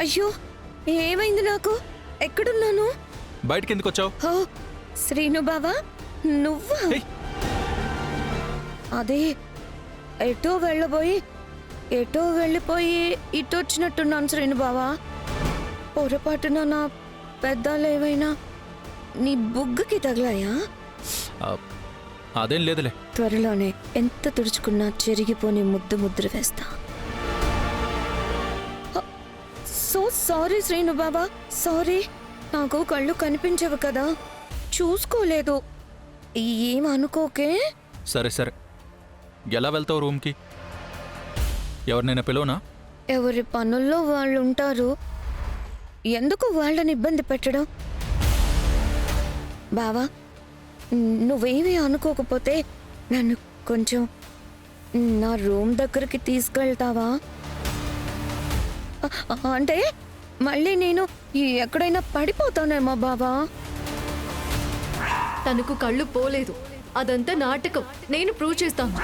అయ్యో ఏమైంది నాకు? ఎక్కడున్నాను? బయటికి ఎందుకు వచ్చావు? ఓ శ్రీను బావా, నువ్వా? ఏయ్! అదే ఎటో వెళ్ళిపోయి ఇటు వచ్చినట్టున్నాను శ్రీను బావా. పొరపాటున నా పెద్దాలు ఏవైనా నీ బుగ్గకి తగిలాయా? అదేం లేదులే. త్వరలోనే ఎంత తుడుచుకున్నా చెరిగిపోని ముద్ర వేస్తా. సో సారీ శ్రీను బాబా, సారీ. నాకు కళ్ళు కనిపించవు కదా, చూసుకోలేదు. ఏమనుకోకే. సరే సరే, ఎలా వెళ్తావు రూమ్కి? ఎవరినైనా పిలవనా? ఎవరి పనుల్లో వాళ్ళు ఉంటారు, ఎందుకు వాళ్ళని ఇబ్బంది పెట్టడం? బావా, నువ్వేమీ అనుకోకపోతే నన్ను కొంచెం నా రూమ్ దగ్గరికి తీసుకెళ్తావా? అంటే మళ్ళీ నేను ఎక్కడైనా పడిపోతానేమో బావా. తనకు కళ్ళు పోలేదు, అదంతా నాటకం. నేను ప్రూవ్ చేస్తాను.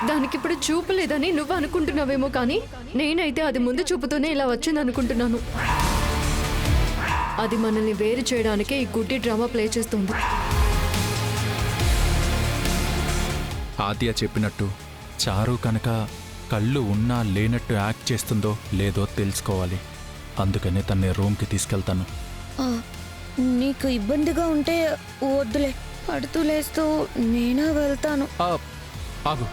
దానికిప్పుడు చూపు లేదని నువ్వు అనుకుంటున్నావేమో, కానీ నేనైతే అది ముందు చూపుతోనే ఇలా వచ్చింది అనుకుంటున్నాను. అది మనల్ని వేరు చేయడానికే ఈ గుడ్డి డ్రామా ప్లే చేస్తుంది. ఆద్య చెప్పినట్టు చారు కనుక కళ్ళు ఉన్నా లేనట్టు యాక్ట్ చేస్తుందో లేదో తెలుసుకోవాలి. అందుకనే తన్ని రూమ్కి తీసుకెళ్తాను. నీకు ఇబ్బందిగా ఉంటే వద్దులే, పడుతూ లేస్తూ నేనే వెళ్తాను. ఆగు,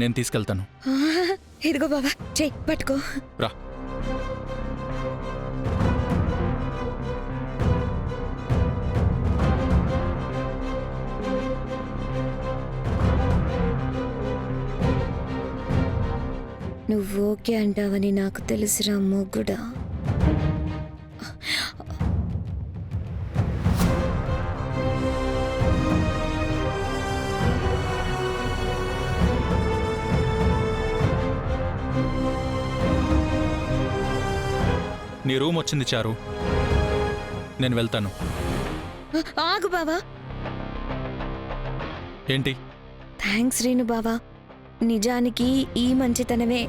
నేను తీసుకెళ్తాను. ఇదిగో బాబా, చెయ్యి పట్టుకో. రా. నువ్వు ఓకే అంటావని నాకు తెలుసురా మొగ్గుడా. నీ రూమ్ వచ్చింది చారు, నేను వెళ్తాను. ఆగు బావా. ఏంటి? థ్యాంక్స్ శ్రీను బావా. నిజానికి ఈ మంచితనమే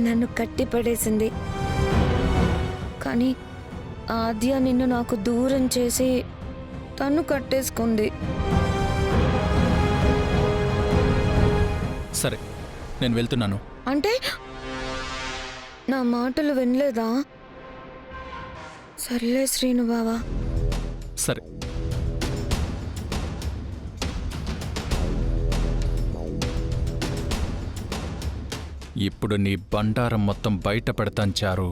నన్ను కట్టిపడేసింది. కానీ ఆద్య నిన్ను నాకు దూరం చేసి తను కట్టేసుకుంది. సరే, నేను వెళ్తున్నాను. అంటే నా మాటలు వినలేదా? సర్లే శ్రీను బావా. సరే. ఇప్పుడు నీ బండారం మొత్తం బయట పెడతాను చారు.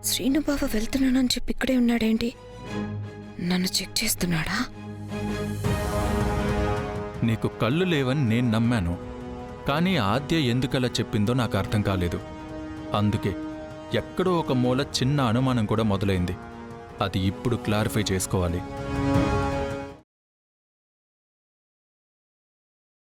శ్రీను బావ వెళ్తున్నానని చెప్పి ఇక్కడే ఉన్నాడేంటి? నన్ను చెక్ చేస్తున్నాడా? నీకు కళ్ళు లేవని నేను నమ్మాను, కానీ ఆద్య ఎందుకలా చెప్పిందో నాకు అర్థం కాలేదు. అందుకే ఎక్కడో ఒక మూల చిన్న అనుమానం కూడా మొదలైంది. అది ఇప్పుడు క్లారిఫై చేసుకోవాలి.